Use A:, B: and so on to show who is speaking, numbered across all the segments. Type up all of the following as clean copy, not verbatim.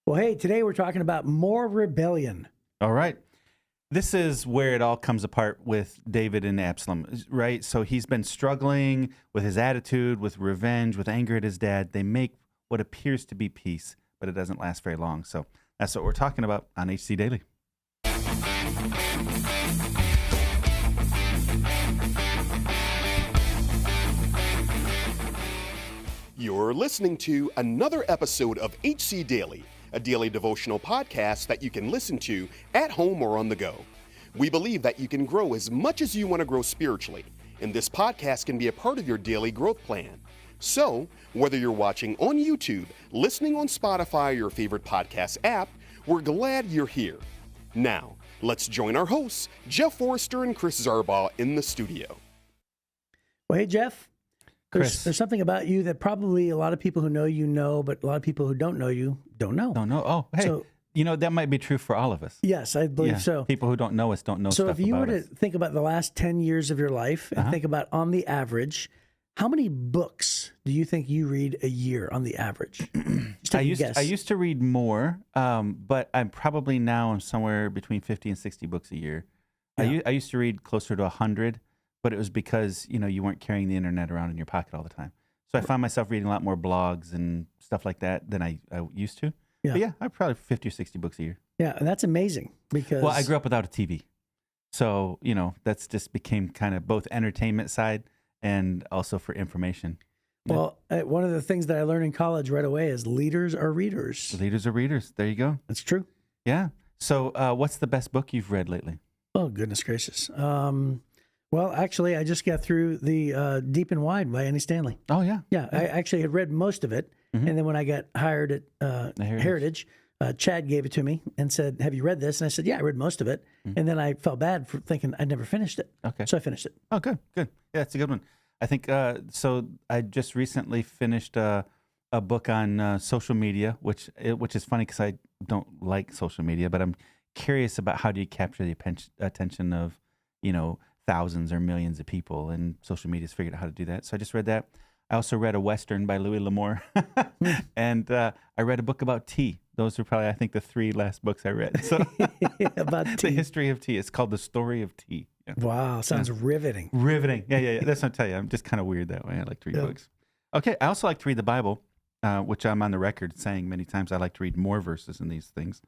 A: Well, hey, today we're talking about more rebellion.
B: All right. This is where it all comes apart with David and Absalom, right? So he's been struggling with his attitude, with revenge, with anger at his dad. They make what appears to be peace, but it doesn't last very long. So that's what we're talking about on HC Daily.
C: You're listening to another episode of HC Daily, a daily devotional podcast that you can listen to at home or on the go. We believe that you can grow as much as you want to grow spiritually, and this podcast can be a part of your daily growth plan. So, whether you're watching on YouTube, listening on Spotify, or your favorite podcast app, we're glad you're here. Now, let's join our hosts, Jeff Forrester and Chris Zarbaugh, in the studio.
A: Well, hey, Jeff.
B: Chris.
A: There's something about you that probably a lot of people who know you know, but a lot of people who don't know you don't know.
B: Don't know. Oh, hey,
A: So-
B: that might be true for all of us.
A: Yes, I believe so.
B: People who don't know us don't know
A: So
B: stuff
A: if you were
B: about
A: to
B: us.
A: think about the last 10 years of your life and think about on the average, how many books do you think you read a year on the average? Just take a guess.
B: I used to read more, but I'm probably now I'm somewhere between 50 and 60 books a year.
A: Yeah.
B: I used to read closer to 100, but it was because, you weren't carrying the internet around in your pocket all the time. So I found myself reading a lot more blogs and stuff like that than I used to.
A: Yeah.
B: But yeah, I probably 50 or 60 books a year.
A: Yeah, and that's amazing because
B: Well, I grew up without a TV. So, that's just became kind of both entertainment side and also for information.
A: Well, one of the things that I learned in college right away is leaders are readers.
B: Leaders are readers. There you go.
A: That's true.
B: Yeah. So what's the best book you've read lately?
A: Oh, goodness gracious. Well, actually, I just got through the Deep and Wide by Annie Stanley.
B: Oh, yeah.
A: Yeah, I actually had read most of it.
B: Mhm.
A: And then when I got hired at Heritage, Chad gave it to me and said, "Have you read this?" And I said, "Yeah, I read most of it." And then I felt bad for thinking I'd never finished it.
B: Okay.
A: So I finished it.
B: Oh, good. Yeah, it's a good one. I think so. I just recently finished a book on social media, which is funny because I don't like social media, but I'm curious about how do you capture the attention of thousands or millions of people, and social media's figured out how to do that. So I just read that. I also read a Western by Louis L'Amour, and I read a book about tea. Those are probably, I think, the three last books I read. So
A: About
B: the
A: tea.
B: history of tea. It's called The Story of Tea. Yeah.
A: Wow, sounds riveting.
B: Riveting. Yeah. That's what I tell you. I'm just kind of weird that way. I like to read
A: Yeah.
B: books. Okay. I also like to read the Bible, which I'm on the record saying many times I like to read more verses in these things.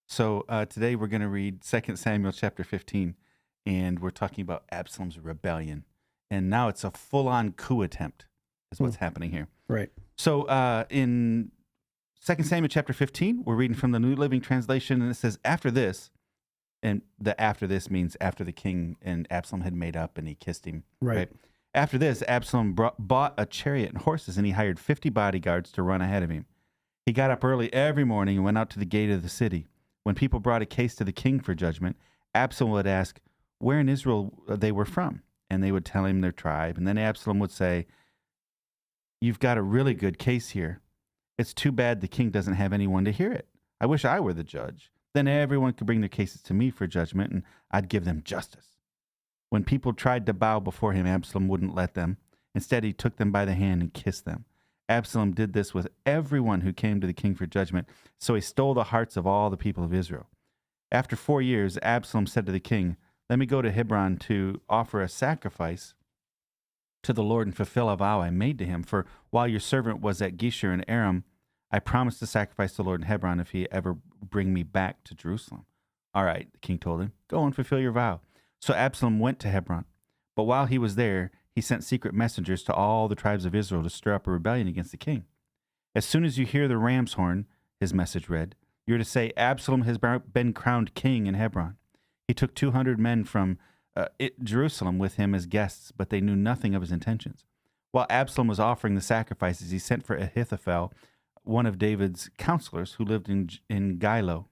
B: So today we're going to read 2 Samuel chapter 15, and we're talking about Absalom's rebellion. And now it's a full-on coup attempt is what's happening here.
A: Right.
B: So in 2 Samuel chapter 15, we're reading from the New Living Translation, and it says, after this, and the after this means after the king and Absalom had made up and he kissed him.
A: Right.
B: After this, Absalom bought a chariot and horses, and he hired 50 bodyguards to run ahead of him. He got up early every morning and went out to the gate of the city. When people brought a case to the king for judgment, Absalom would ask where in Israel they were from, and they would tell him their tribe. And then Absalom would say, "You've got a really good case here. It's too bad the king doesn't have anyone to hear it. I wish I were the judge. Then everyone could bring their cases to me for judgment, and I'd give them justice." When people tried to bow before him, Absalom wouldn't let them. Instead, he took them by the hand and kissed them. Absalom did this with everyone who came to the king for judgment, so he stole the hearts of all the people of Israel. After 4 years, Absalom said to the king, "Let me go to Hebron to offer a sacrifice to the Lord and fulfill a vow I made to him. For while your servant was at Geshur in Aram, I promised to sacrifice the Lord in Hebron if he ever bring me back to Jerusalem." "All right," the king told him, "go and fulfill your vow." So Absalom went to Hebron. But while he was there, he sent secret messengers to all the tribes of Israel to stir up a rebellion against the king. "As soon as you hear the ram's horn," his message read, "you're to say, 'Absalom has been crowned king in Hebron.'" He took 200 men from Jerusalem with him as guests, but they knew nothing of his intentions. While Absalom was offering the sacrifices, he sent for Ahithophel, one of David's counselors who lived in Gilo.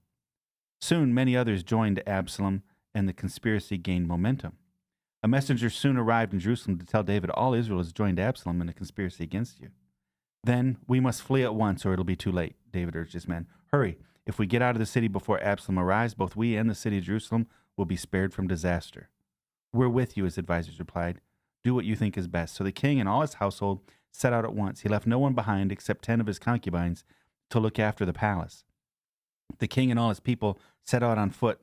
B: Soon many others joined Absalom, and the conspiracy gained momentum. A messenger soon arrived in Jerusalem to tell David, "All Israel has joined Absalom in a conspiracy against you." "Then we must flee at once, or it'll be too late," David urged his men. "Hurry. If we get out of the city before Absalom arrives, both we and the city of Jerusalem will be spared from disaster." "We're with you," his advisors replied. "Do what you think is best." So the king and all his household set out at once. He left no one behind except 10 of his concubines to look after the palace. The king and all his people set out on foot,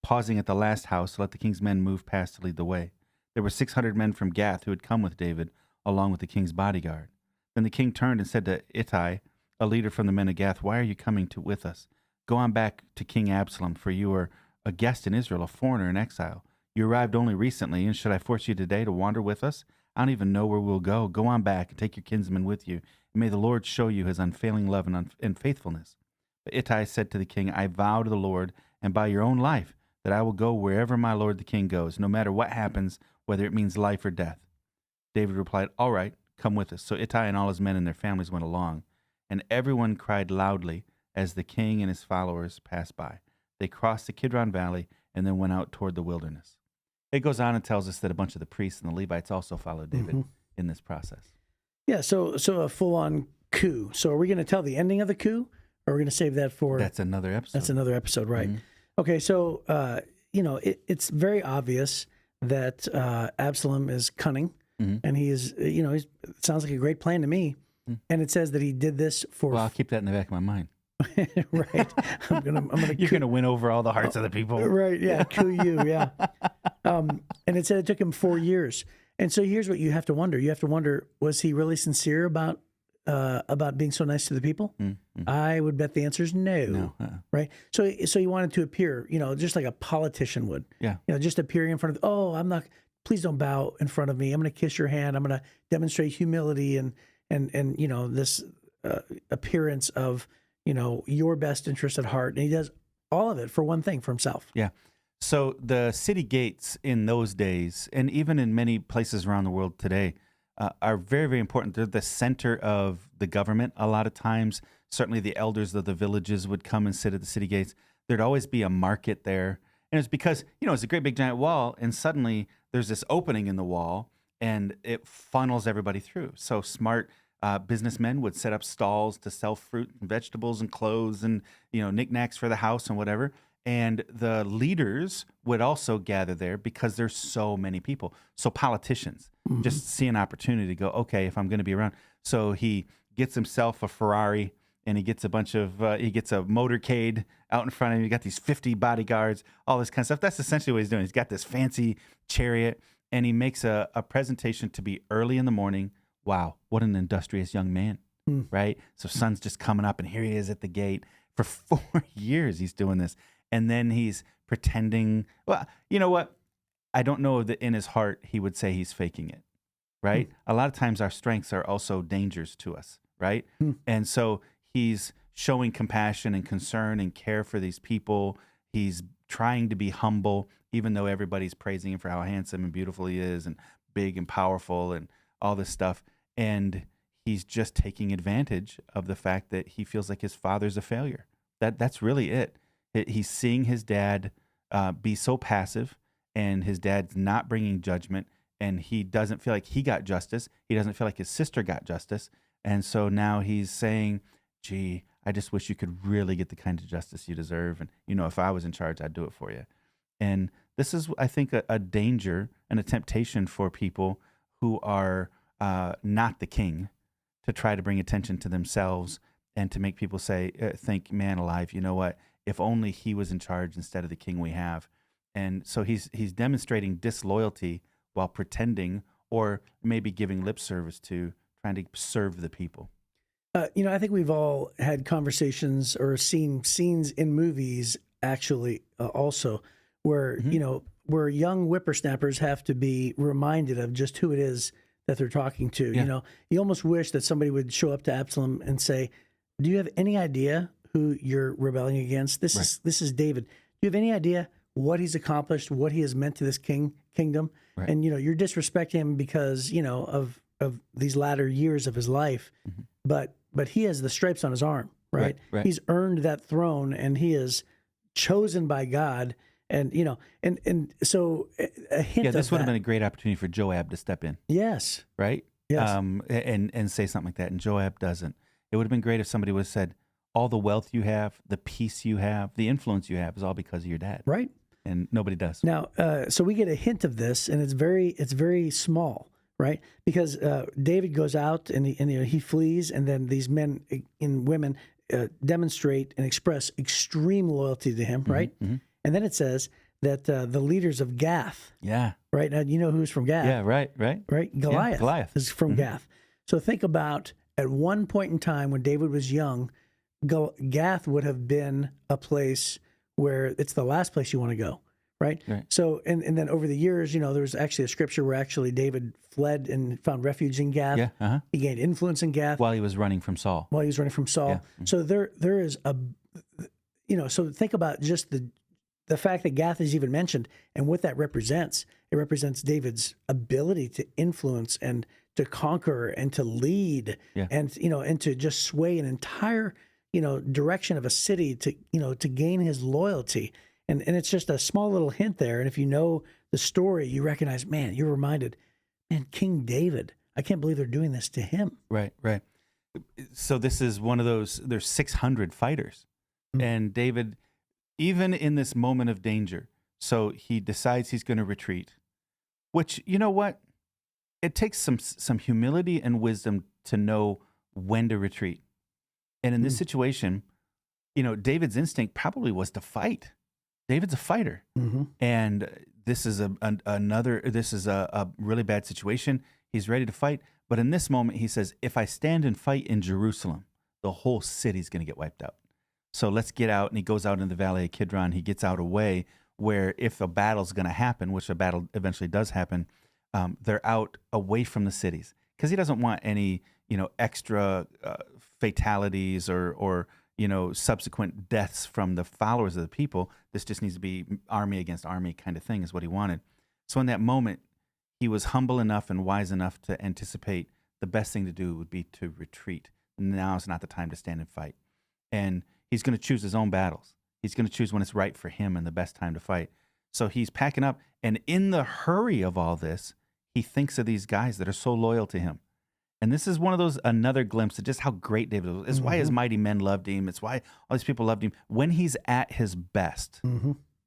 B: pausing at the last house to let the king's men move past to lead the way. There were 600 men from Gath who had come with David, along with the king's bodyguard. Then the king turned and said to Ittai, a leader from the men of Gath, "Why are you coming with us? Go on back to King Absalom, for you are a guest in Israel, a foreigner in exile. You arrived only recently, and should I force you today to wander with us? I don't even know where we'll go. Go on back and take your kinsman with you, and may the Lord show you his unfailing love and faithfulness." But Ittai said to the king, "I vow to the Lord and by your own life that I will go wherever my lord the king goes, no matter what happens, whether it means life or death." David replied, "All right, come with us." So Ittai and all his men and their families went along, and everyone cried loudly as the king and his followers passed by. They crossed the Kidron Valley and then went out toward the wilderness. It goes on and tells us that a bunch of the priests and the Levites also followed David in this process.
A: Yeah, so a full-on coup. So are we going to tell the ending of the coup, or are we going to save that for...
B: That's another episode.
A: That's another episode, right. Okay, so, it's very obvious that Absalom is cunning, and he is, it sounds like a great plan to me. And it says that he did this for...
B: Well, I'll keep that in the back of my mind.
A: Right. I'm gonna
B: You're going to win over all the hearts of the people.
A: Right, yeah, coup you, yeah. And it said it took him 4 years. And so here's what you have to wonder. You have to wonder, was he really sincere about being so nice to the people? I would bet the answer is no. Right? So he wanted to appear, just like a politician would.
B: Yeah.
A: Just appearing in front of, please don't bow in front of me. I'm going to kiss your hand. I'm going to demonstrate humility and this appearance of, your best interest at heart. And he does all of it for one thing, for himself.
B: Yeah. So the city gates in those days, and even in many places around the world today, are very, very important. They're the center of the government a lot of times. Certainly the elders of the villages would come and sit at the city gates. There'd always be a market there. And it's because, it's a great big giant wall, and suddenly there's this opening in the wall, and it funnels everybody through. So smart businessmen would set up stalls to sell fruit and vegetables and clothes and, knickknacks for the house and whatever. And the leaders would also gather there because there's so many people. So politicians just see an opportunity to go, okay, if I'm going to be around. So he gets himself a Ferrari, and he gets a bunch of, he gets a motorcade out in front of him. You got these 50 bodyguards, all this kind of stuff. That's essentially what he's doing. He's got this fancy chariot, and he makes a presentation to be early in the morning. Wow, what an industrious young man, right? So sun's just coming up, and here he is at the gate. For 4 years, he's doing this. And then he's pretending, well, you know what? I don't know that in his heart he would say he's faking it, right? A lot of times our strengths are also dangers to us, right? And so he's showing compassion and concern and care for these people. He's trying to be humble, even though everybody's praising him for how handsome and beautiful he is and big and powerful and all this stuff. And he's just taking advantage of the fact that he feels like his father's a failure. That's really it. He's seeing his dad be so passive, and his dad's not bringing judgment, and he doesn't feel like he got justice. He doesn't feel like his sister got justice. And so now he's saying, gee, I just wish you could really get the kind of justice you deserve. And, if I was in charge, I'd do it for you. And this is, I think, a danger and a temptation for people who are not the king, to try to bring attention to themselves and to make people think, man alive, you know what? If only he was in charge instead of the king we have. And so he's demonstrating disloyalty while pretending, or maybe giving lip service to trying to serve the people.
A: I think we've all had conversations or seen scenes in movies, actually, also, where, where young whippersnappers have to be reminded of just who it is that they're talking to.
B: Yeah.
A: You almost wish that somebody would show up to Absalom and say, do you have any idea who you're rebelling against? This is David. Do you have any idea what he's accomplished, what he has meant to this kingdom?
B: Right.
A: And, you're disrespecting him because, of these latter years of his life. But he has the stripes on his arm, right?
B: Right.
A: He's earned that throne, and he is chosen by God. And, and so a hint of
B: this would have
A: that.
B: been a great opportunity for Joab to step in.
A: Yes.
B: Right?
A: Yes.
B: And say something like that. And Joab doesn't. It would have been great if somebody would have said, all the wealth you have, the peace you have, the influence you have is all because of your dad.
A: Right.
B: And nobody does.
A: Now, so we get a hint of this, and it's very small, right? Because David goes out and he flees, and then these men and women demonstrate and express extreme loyalty to him, right? And then it says that the leaders of Gath, right? Now, you know who's from Gath?
B: Yeah, right.
A: Goliath,
B: Goliath
A: is from Gath. So think about at one point in time when David was young, Gath would have been a place where it's the last place you want to go, right? So, and then over the years, there was actually a scripture where actually David fled and found refuge in Gath. He gained influence in Gath.
B: While he was running from Saul.
A: So there is a, so think about just the fact that Gath is even mentioned and what that represents. It represents David's ability to influence and to conquer and to lead and, and to just sway an entire, direction of a city to gain his loyalty. And it's just a small little hint there. And if you know the story, you recognize, man, you're reminded, man, King David, I can't believe they're doing this to him.
B: Right. So this is one of those, there's 600 fighters. And David, even in this moment of danger, so he decides he's going to retreat, which, you know what? It takes some humility and wisdom to know when to retreat. And in this situation, David's instinct probably was to fight. David's a fighter. And this is a really bad situation. He's ready to fight. But in this moment, he says, if I stand and fight in Jerusalem, the whole city's going to get wiped out. So let's get out. And he goes out in the valley of Kidron. He gets out a way where if a battle's going to happen, which a battle eventually does happen, they're out away from the cities because he doesn't want any, extra fatalities or subsequent deaths from the followers of the people. This just needs to be army against army kind of thing is what he wanted. So in that moment, he was humble enough and wise enough to anticipate the best thing to do would be to retreat. Now is not the time to stand and fight. And he's going to choose his own battles. He's going to choose when it's right for him and the best time to fight. So he's packing up. And in the hurry of all this, he thinks of these guys that are so loyal to him. And this is one of those, another glimpse of just how great David was. It's why his mighty men loved him. It's why all these people loved him. When he's at his best,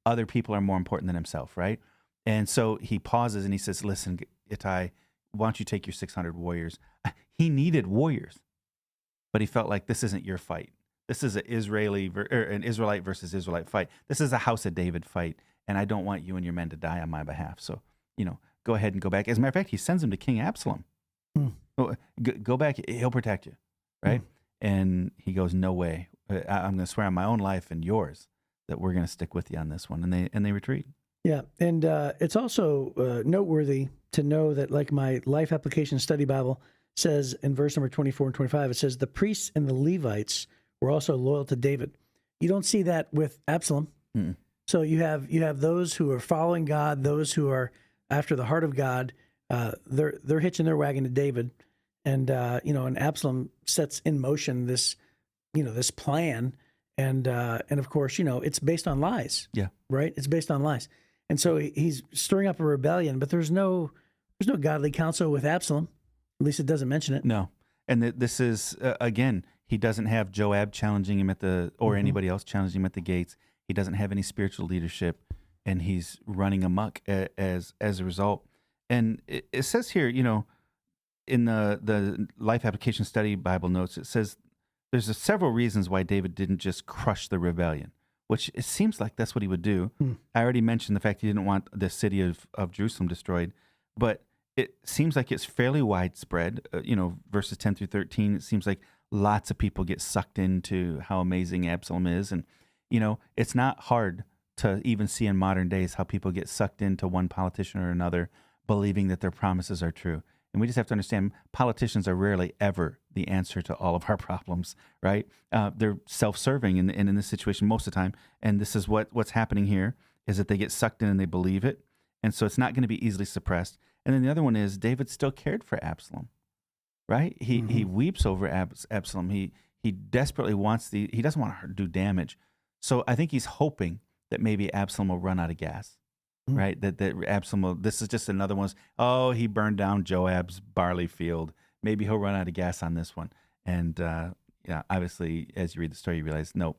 B: other people are more important than himself, right? And so he pauses and he says, listen, Ittai, why don't you take your 600 warriors? He needed warriors, but he felt like this isn't your fight. This is an Israelite versus Israelite fight. This is a House of David fight, and I don't want you and your men to die on my behalf. So, go ahead and go back. As a matter of fact, he sends him to King Absalom. Go back, he'll protect you, right? And he goes, no way. I'm going to swear on my own life and yours that we're going to stick with you on this one. And they retreat.
A: Yeah, and it's also noteworthy to know that, like my Life Application Study Bible says in verse number 24 and 25, it says, the priests and the Levites were also loyal to David. You don't see that with Absalom. So you have those who are following God, those who are after the heart of God. They're hitching their wagon to David, and and Absalom sets in motion this plan, and of course it's based on lies. Yeah, right. It's based on lies, and so he's stirring up a rebellion. But there's no godly counsel with Absalom. At least it doesn't mention it.
B: No, and this is again, he doesn't have Joab challenging him or anybody else challenging him at the gates. He doesn't have any spiritual leadership, and he's running amok as a result. And it says here, in the Life Application Study Bible notes, it says there's several reasons why David didn't just crush the rebellion, which it seems like that's what he would do. I already mentioned the fact he didn't want the city of Jerusalem destroyed, but it seems like it's fairly widespread. Verses 10 through 13, it seems like lots of people get sucked into how amazing Absalom is. And, it's not hard to even see in modern days how people get sucked into one politician or another, believing that their promises are true. And we just have to understand politicians are rarely ever the answer to all of our problems, right? They're self-serving and in this situation most of the time. And this is what's happening here is that they get sucked in and they believe it. And so it's not going to be easily suppressed. And then the other one is David still cared for Absalom, right? He weeps over Absalom. He desperately he doesn't want to do damage. So I think he's hoping that maybe Absalom will run out of gas. Right, that Absalom. This is just another one. Oh, he burned down Joab's barley field. Maybe he'll run out of gas on this one. And obviously, as you read the story, you realize no,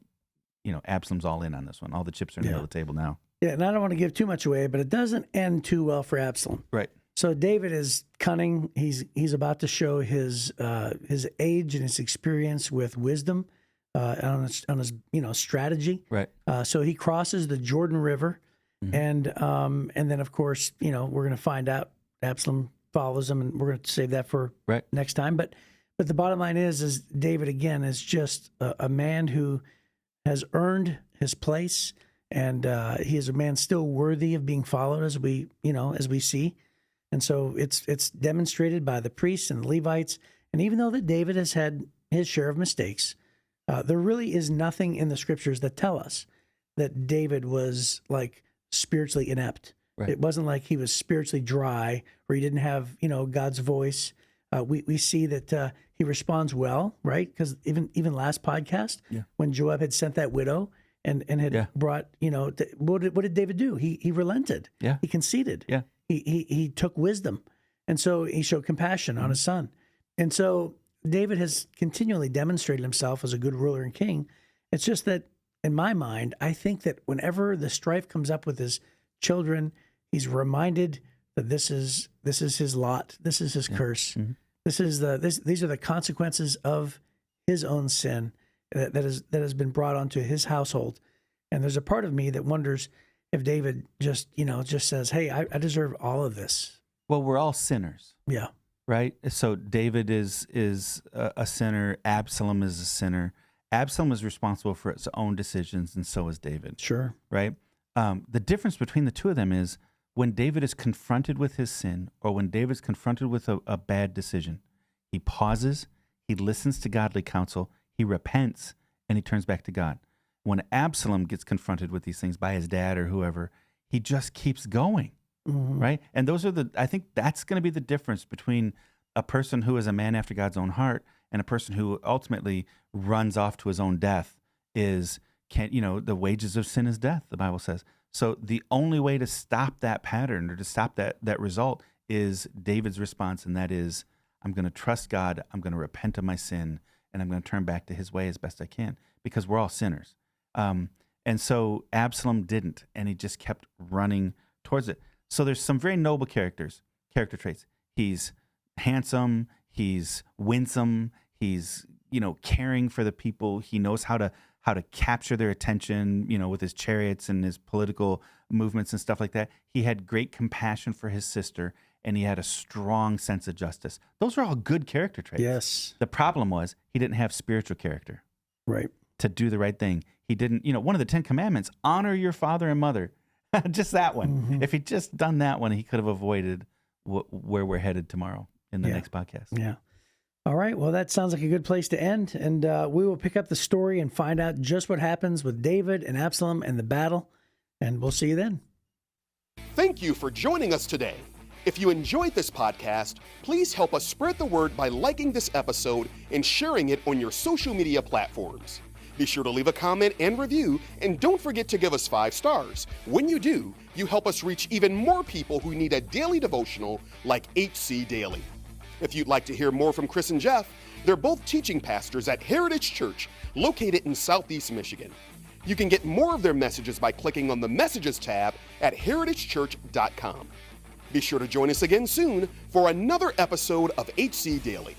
B: Absalom's all in on this one. All the chips are in the middle of the table now.
A: Yeah, and I don't want to give too much away, but it doesn't end too well for Absalom.
B: Right.
A: So David is cunning. He's about to show his age and his experience with wisdom. on his strategy.
B: Right.
A: So he crosses the Jordan River, and then of course we're going to find out Absalom follows him, and we're going to save that for next time. But the bottom line is David again is just a man who has earned his place, and he is a man still worthy of being followed, as we see. And so it's demonstrated by the priests and the Levites. And even though that David has had his share of mistakes, there really is nothing in the scriptures that tell us that David was like spiritually inept. Right. It wasn't like he was spiritually dry or he didn't have, God's voice. We see that he responds well, right? Because even last podcast, when Joab had sent that widow and had brought, what did David do? He relented. Yeah. He conceded. Yeah. He took wisdom. And so he showed compassion on his son. And so David has continually demonstrated himself as a good ruler and king. It's just that in my mind, I think that whenever the strife comes up with his children, he's reminded that this is his lot. This is his curse. Mm-hmm. These are the consequences of his own sin that has been brought onto his household. And there's a part of me that wonders if David just says, "Hey, I deserve all of this."
B: Well, we're all sinners.
A: Yeah.
B: Right. So David is a sinner. Absalom is a sinner. Absalom is responsible for his own decisions, and so is David.
A: Sure.
B: Right. The difference between the two of them is when David is confronted with his sin, or when David's confronted with a bad decision, he pauses, he listens to godly counsel, he repents, and he turns back to God. When Absalom gets confronted with these things by his dad or whoever, he just keeps going. Mm-hmm. Right. And I think that's going to be the difference between a person who is a man after God's own heart and a person who ultimately runs off to his own death the wages of sin is death, the Bible says. So the only way to stop that pattern or to stop that result is David's response. And that is, I'm going to trust God. I'm going to repent of my sin, and I'm going to turn back to his way as best I can, because we're all sinners. And so Absalom didn't, and he just kept running towards it. So there's some very noble character traits. He's handsome, he's winsome, he's, caring for the people. He knows how to capture their attention, with his chariots and his political movements and stuff like that. He had great compassion for his sister, and he had a strong sense of justice. Those are all good character traits.
A: Yes.
B: The problem was he didn't have spiritual character.
A: Right.
B: To do the right thing. He didn't, one of the 10 commandments, honor your father and mother. Just that one. Mm-hmm. If he'd just done that one, he could have avoided where we're headed tomorrow in the next podcast.
A: Yeah. All right. Well, that sounds like a good place to end. And we will pick up the story and find out just what happens with David and Absalom and the battle. And we'll see you then.
C: Thank you for joining us today. If you enjoyed this podcast, please help us spread the word by liking this episode and sharing it on your social media platforms. Be sure to leave a comment and review, and don't forget to give us 5 stars. When you do, you help us reach even more people who need a daily devotional like HC Daily. If you'd like to hear more from Chris and Jeff, they're both teaching pastors at Heritage Church, located in Southeast Michigan. You can get more of their messages by clicking on the Messages tab at heritagechurch.com. Be sure to join us again soon for another episode of HC Daily.